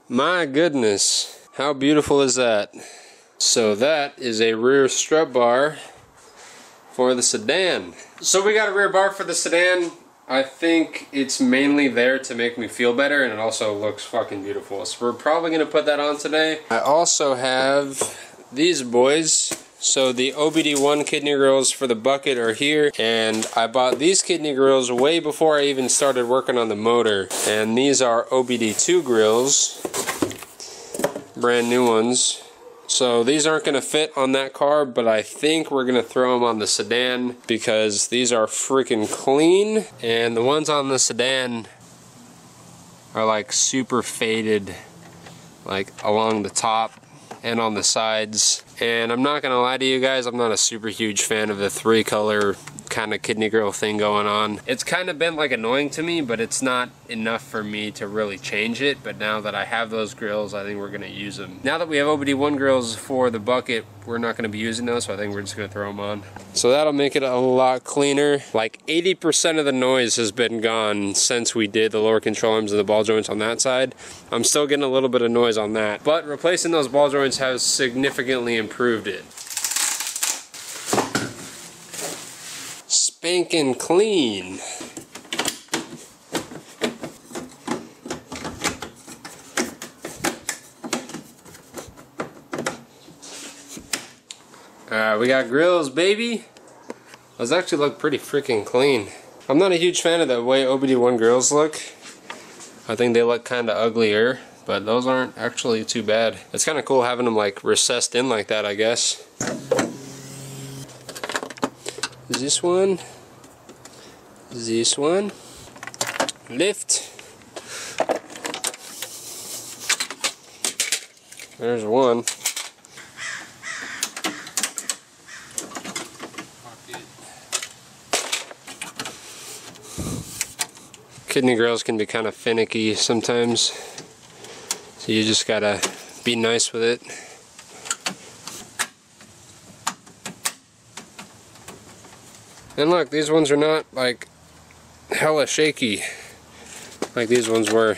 My goodness, how beautiful is that? So that is a rear strut bar for the sedan. So we got a rear bar for the sedan. I think it's mainly there to make me feel better, and it also looks fucking beautiful. So we're probably gonna put that on today. I also have these boys. So the OBD1 kidney grills for the bucket are here, and I bought these kidney grills way before I even started working on the motor. And these are OBD2 grills, brand new ones. So these aren't going to fit on that car, but I think we're going to throw them on the sedan because these are freaking clean. And the ones on the sedan are like super faded, like along the top and on the sides. And I'm not gonna lie to you guys, I'm not a super huge fan of the 3-color kind of kidney grill thing going on. It's kind of been like annoying to me, but it's not enough for me to really change it. But now that I have those grills, I think we're gonna use them. Now that we have OBD1 grills for the bucket, we're not gonna be using those, so I think we're just gonna throw them on. So that'll make it a lot cleaner. Like 80% of the noise has been gone since we did the lower control arms and the ball joints on that side. I'm still getting a little bit of noise on that, but replacing those ball joints has significantly improved it. Spanking clean. Alright, we got grills, baby. Those actually look pretty freaking clean. I'm not a huge fan of the way OBD1 grills look. I think they look kind of uglier, but those aren't actually too bad. It's kind of cool having them like recessed in like that, I guess. This one, lift. There's one. Kidney grills can be kind of finicky sometimes, so you just gotta be nice with it. And look, these ones are not like hella shaky like these ones were.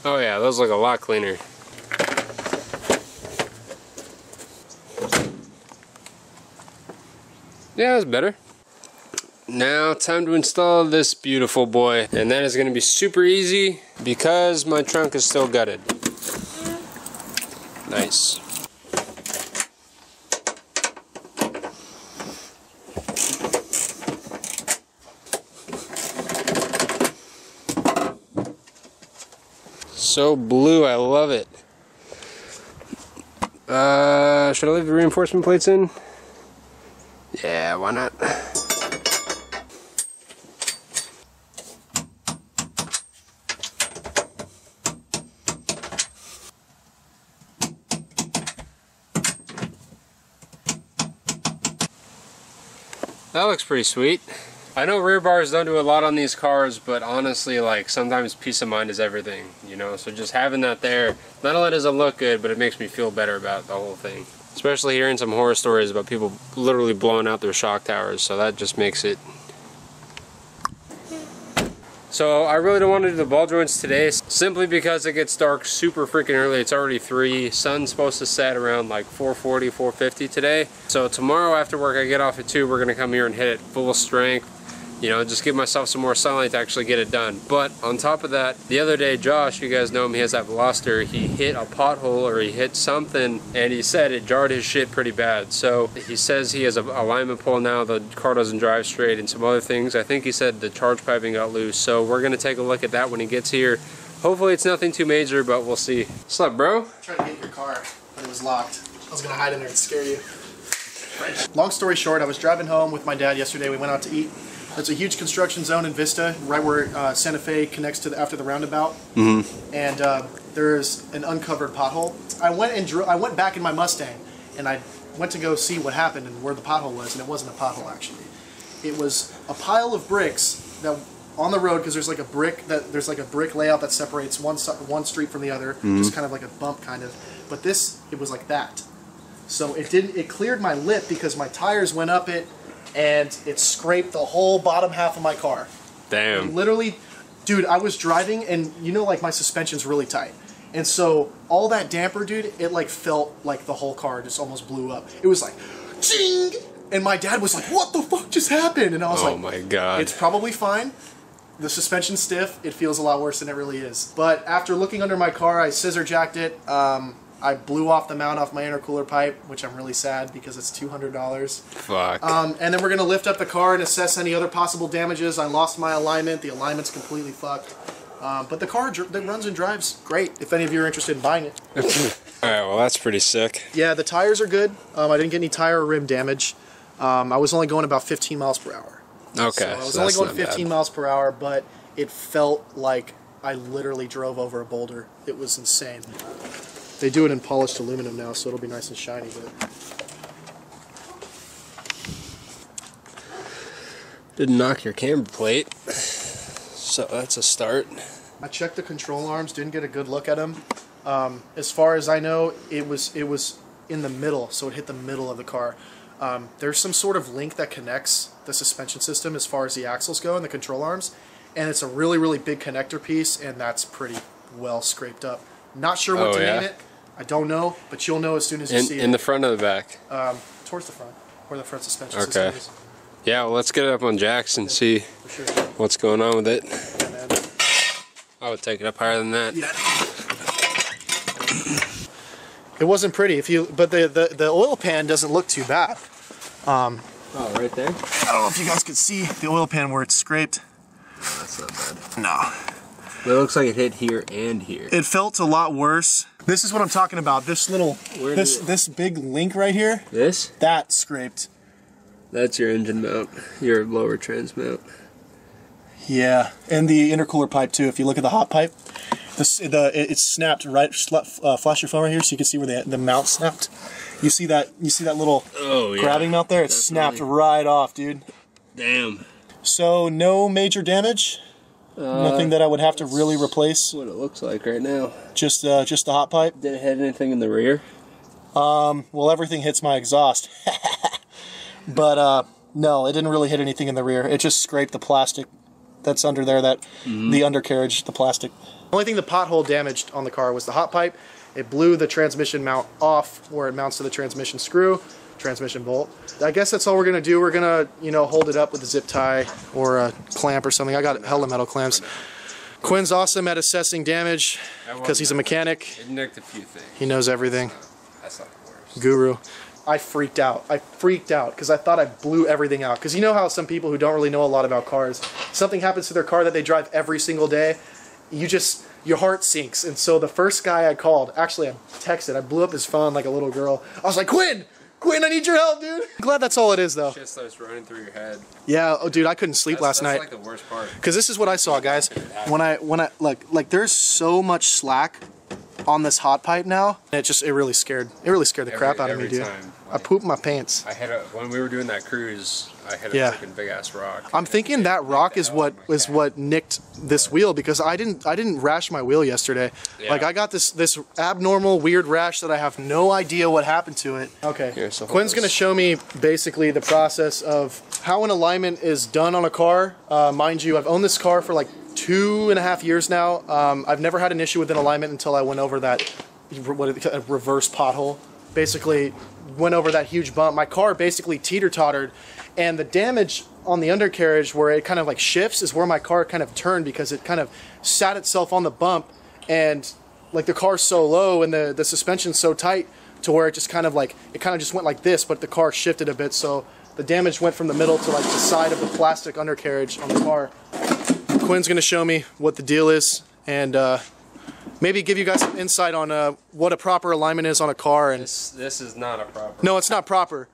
Oh yeah, those look a lot cleaner. Yeah, that's better. Now time to install this beautiful boy, and that is going to be super easy because my trunk is still gutted. Nice. So blue, I love it. Should I leave the reinforcement plates in? Yeah, why not? That looks pretty sweet. I know rear bars don't do a lot on these cars, but honestly, like, sometimes peace of mind is everything, you know? So just having that there, not only does it look good, but it makes me feel better about the whole thing. Especially hearing some horror stories about people literally blowing out their shock towers, so that just makes it. So I really don't want to do the ball joints today, simply because it gets dark super freaking early. It's already 3. Sun's supposed to set around like 4:40, 4:50 today. So tomorrow after work, I get off at 2. We're gonna come here and hit it full strength. You know, just give myself some more sunlight to actually get it done. But on top of that, the other day, Josh, you guys know him, he has that Veloster, he hit a pothole or he hit something, and he said it jarred his shit pretty bad. So he says he has a alignment pole now, the car doesn't drive straight, and some other things. I think he said the charge piping got loose, so we're gonna take a look at that when he gets here. Hopefully it's nothing too major, but we'll see. What's up, bro? I tried to get your car, but it was locked. I was gonna hide in there and scare you. Long story short, I was driving home with my dad yesterday. We went out to eat. There's a huge construction zone in Vista, right where Santa Fe connects to after the roundabout. Mm-hmm. And there's an uncovered pothole. I went back in my Mustang, and I went to go see what happened and where the pothole was, and it wasn't a pothole actually. It was a pile of bricks that on the road, because there's like a brick layout that separates one street from the other, mm-hmm. Just kind of like a bump kind of. But it was like that. So it cleared my lip because my tires went up it. And it scraped the whole bottom half of my car. Damn. Literally, Dude, I was driving and you know, like my suspension's really tight. And so all that damper, dude, it like felt like the whole car just almost blew up. It was like, ching! And my dad was like, what the fuck just happened? And I was like, oh my God. It's probably fine. The suspension's stiff. It feels a lot worse than it really is. But after looking under my car, I scissor jacked it. I blew off the mount off my intercooler pipe, which I'm really sad because it's $200. Fuck. And then we're going to lift up the car and assess any other possible damages. I lost my alignment. The alignment's completely fucked. But the car that runs and drives great, if any of you are interested in buying it. Alright, well that's pretty sick. Yeah, the tires are good. I didn't get any tire or rim damage. I was only going about 15 miles per hour. Okay. So I was only going 15 miles per hour, but it felt like I literally drove over a boulder. It was insane. They do it in polished aluminum now, so it'll be nice and shiny. But didn't knock your camber plate, so that's a start. I checked the control arms, didn't get a good look at them. As far as I know, it was in the middle, so it hit the middle of the car. There's some sort of link that connects the suspension system as far as the axles go and the control arms, and it's a really, really big connector piece, and that's pretty well scraped up. Not sure what to name it. I don't know, but you'll know as soon as you see it. In the front or the back? Towards the front, where the front suspension system is. Yeah, well, let's get it up on jacks and see what's going on with it. Yeah, man. I would take it up higher than that. Yeah. It wasn't pretty, but the oil pan doesn't look too bad. Oh, right there? I don't know if you guys could see the oil pan where it's scraped. Oh, that's not bad. No. But it looks like it hit here and here. It felt a lot worse. This is what I'm talking about. This little, this big link right here. This? That scraped. That's your engine mount, your lower trans mount. Yeah, and the intercooler pipe too. If you look at the hot pipe, it's snapped right. Flash your phone right here so you can see where the mount snapped. You see that little grabbing mount there? It's snapped right off, dude. Damn. So no major damage. Nothing that I would have to really replace. What it looks like right now. Just the hot pipe. Did it hit anything in the rear? Well, everything hits my exhaust. But no, it didn't really hit anything in the rear. It just scraped the plastic that's under there, the undercarriage, the plastic. The only thing the pothole damaged on the car was the hot pipe. It blew the transmission mount off where it mounts to the transmission screw, transmission bolt. I guess that's all we're gonna do. We're gonna, hold it up with a zip tie or a clamp or something. I got hella metal clamps. Quinn's awesome at assessing damage because he's a mechanic. It nicked a few things. He knows everything. That's not the worst. Guru. I freaked out because I thought I blew everything out. Because you know how some people who don't really know a lot about cars, something happens to their car that they drive every single day, your heart sinks. And so the first guy I called, actually I texted, I blew up his phone like a little girl. I was like, Quinn, I need your help, dude. I'm glad that's all it is, though. Shit starts running through your head. Yeah, oh, dude, I couldn't sleep last night. That's like the worst part. Because this is what I saw, guys. When I like, there's so much slack on this hot pipe now. It really scared the crap out of me, dude. Time, I pooped my pants. When we were doing that cruise, I hit a freaking big ass rock. I'm thinking that rock is what nicked this wheel because I didn't rash my wheel yesterday. Yeah. Like I got this abnormal weird rash that I have no idea what happened to it. Okay. Here, so Quinn's gonna show me basically the process of how an alignment is done on a car. Mind you, I've owned this car for like 2.5 years now. I've never had an issue with an alignment until I went over that reverse pothole. Basically went over that huge bump. My car basically teeter-tottered, and the damage on the undercarriage where it kind of like shifts is where my car kind of turned because it kind of sat itself on the bump, and like the car's so low and the suspension's so tight to where it just kind of just went like this, but the car shifted a bit, so the damage went from the middle to like the side of the plastic undercarriage on the car. Quinn's gonna show me what the deal is and maybe give you guys some insight on what a proper alignment is on a car. And this is not a proper. No, it's not proper.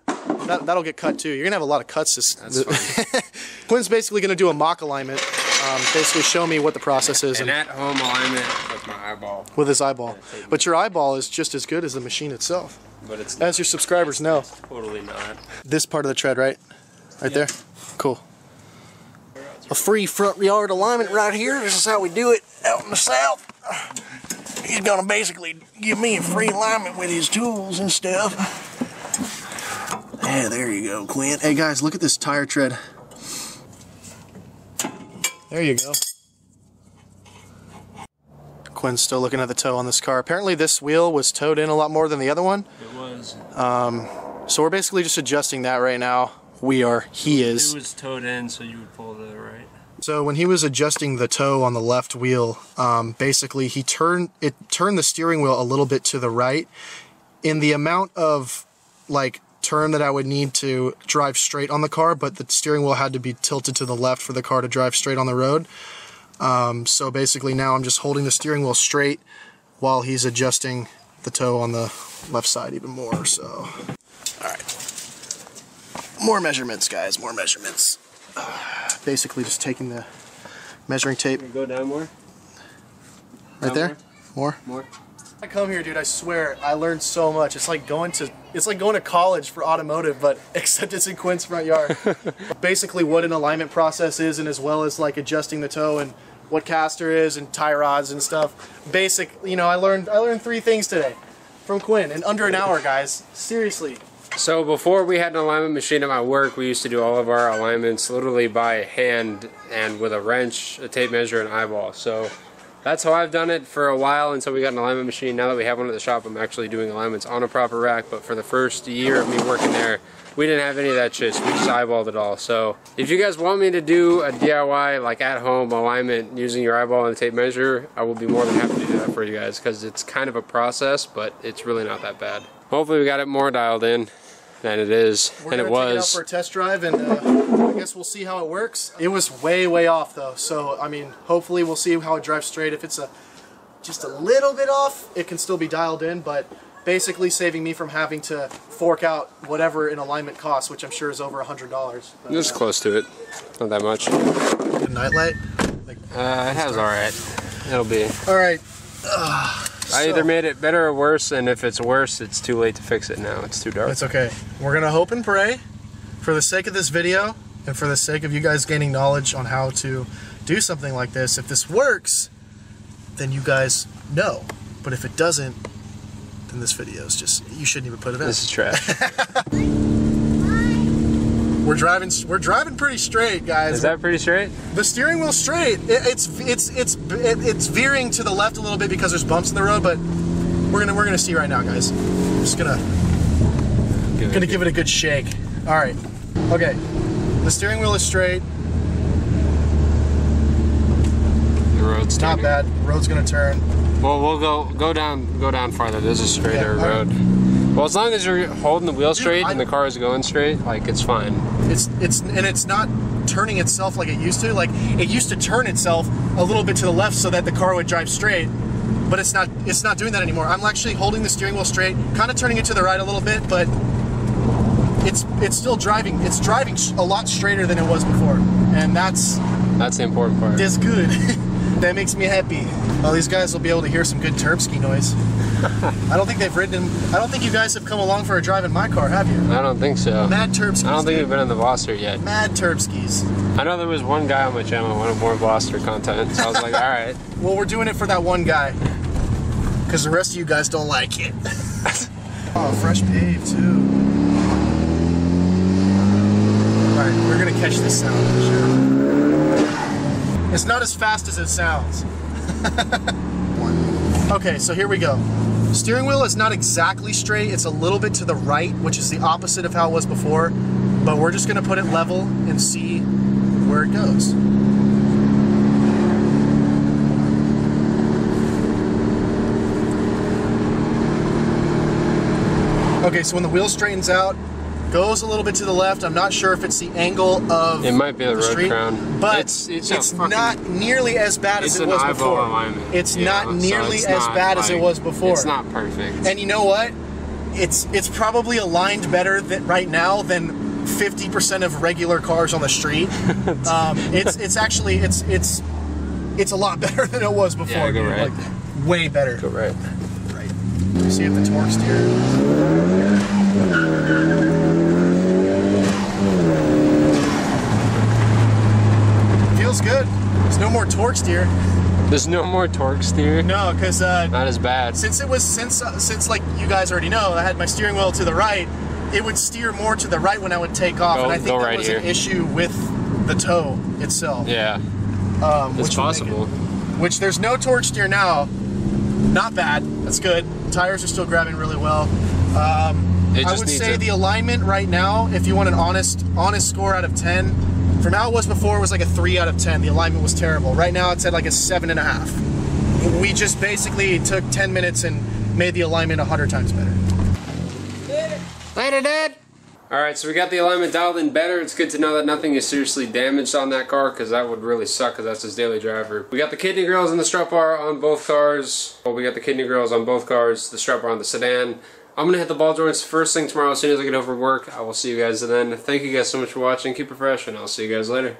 That'll get cut too. You're gonna have a lot of cuts. That's fine. Quinn's basically gonna do a mock alignment. Basically show me what the process is. An at-home alignment with my eyeball. With his eyeball. But your eyeball is just as good as the machine itself. But it's as your subscribers know. It's totally not. This part of the tread, right? Right there? Cool. A free front yard alignment right here. This is how we do it out in the south. He's gonna basically give me a free alignment with his tools and stuff. Yeah, there you go, Quinn. Hey guys, look at this tire tread. There you go. Quinn's still looking at the toe on this car. Apparently this wheel was towed in a lot more than the other one. It was. So we're basically just adjusting that right now. He is. It was towed in, so you would pull to the right. So when he was adjusting the toe on the left wheel, basically he turned the steering wheel a little bit to the right in the amount of like turn that I would need to drive straight on the car, but the steering wheel had to be tilted to the left for the car to drive straight on the road. So basically now I'm just holding the steering wheel straight while he's adjusting the toe on the left side even more. So, all right. More measurements, guys, more measurements. Basically just taking the measuring tape. Go down more? Right there? More? More. I come here, dude, I swear, I learned so much. It's like going to college for automotive, but except it's in Quinn's front yard. Basically what an alignment process is, and as well as like adjusting the toe and what caster is and tie rods and stuff. You know, I learned 3 things today from Quinn in under an hour, guys. Seriously. So before we had an alignment machine at my work, we used to do all of our alignments literally by hand and with a wrench, a tape measure, and eyeball. So that's how I've done it for a while until we got an alignment machine. Now that we have one at the shop, I'm actually doing alignments on a proper rack. But for the first year of me working there, we didn't have any of that shit, so we just eyeballed it all. So if you guys want me to do a DIY, like at home alignment using your eyeball and a tape measure, I will be more than happy to do that for you guys, because it's kind of a process, but it's really not that bad. Hopefully we got it more dialed in than it is, and it was. We're gonna take it out for a test drive, and I guess we'll see how it works. It was way off though, so I mean, hopefully we'll see how it drives straight. If it's just a little bit off, it can still be dialed in, but basically saving me from having to fork out whatever an alignment costs, which I'm sure is over $100. It's close to it, not that much. The nightlight? It has alright. It'll be. Alright. I either made it better or worse, and if it's worse, it's too late to fix it now. It's too dark. It's okay. We're gonna hope and pray, for the sake of this video, and for the sake of you guys gaining knowledge on how to do something like this. If this works, then you guys know. But if it doesn't, then this video is just, you shouldn't even put it in. This is trash. We're driving pretty straight, guys. Is that pretty straight? The steering wheel's straight. It's veering to the left a little bit because there's bumps in the road, but we're gonna see right now, guys. I'm just gonna give it a good shake. All right. Okay. The steering wheel is straight. The road's turning. Not bad. The road's gonna turn. Well, we'll go down farther. There's a straighter road. Well, as long as you're holding the wheel straight and the car is going straight, like, it's fine. It's not turning itself like it used to. Like, it used to turn itself a little bit to the left so that the car would drive straight, but it's not doing that anymore. I'm actually holding the steering wheel straight, kind of turning it to the right a little bit, but it's still driving. It's driving a lot straighter than it was before, and that's the important part. That's good. That makes me happy. Well, these guys will be able to hear some good Terpsky noise. I don't think they've ridden. I don't think you guys have come along for a drive in my car, have you? I don't think so. Mad Terpskys. I don't think we've been in the Voster yet. Mad Terpskys. I know there was one guy on my channel who wanted more Voster content, so I was like, all right. Well, we're doing it for that one guy, because the rest of you guys don't like it. Oh, fresh pave too. All right, we're gonna catch this sound for sure. It's not as fast as it sounds. Okay, so here we go. Steering wheel is not exactly straight. It's a little bit to the right, which is the opposite of how it was before. But we're just gonna put it level and see where it goes. Okay, so when the wheel straightens out, goes a little bit to the left. I'm not sure if it's the angle of it might be the road street, crown, but it's not nearly as bad as it was before. Alignment. It's not nearly as bad as it was before. It's not perfect. And you know what? It's probably aligned better right now than 50% of regular cars on the street. It's actually a lot better than it was before. Yeah, go right. Like, way better. Go right. Right. See if the torque steer. Feels good. There's no more torque steer. There's no more torque steer? No, because not as bad. Since like you guys already know, I had my steering wheel to the right, it would steer more to the right when I would take off, and I think that was an issue with the toe itself. Yeah. It's possible. Which there's no torque steer now, Not bad. That's good. Tires are still grabbing really well. I would say the alignment right now, if you want an honest score out of 10, from how it was before, it was like a 3 out of 10. The alignment was terrible. Right now, it's at like a 7.5. We just basically took 10 minutes and made the alignment 100 times better. Later, Dad. Alright, so we got the alignment dialed in better. It's good to know that nothing is seriously damaged on that car, because that would really suck, because that's his daily driver. We got the kidney grills and the strut bar on both cars. Well, we got the kidney grills on both cars, the strut bar on the sedan. I'm going to hit the ball joints first thing tomorrow as soon as I get over work. I will see you guys then. Thank you guys so much for watching. Keep it fresh, and I'll see you guys later.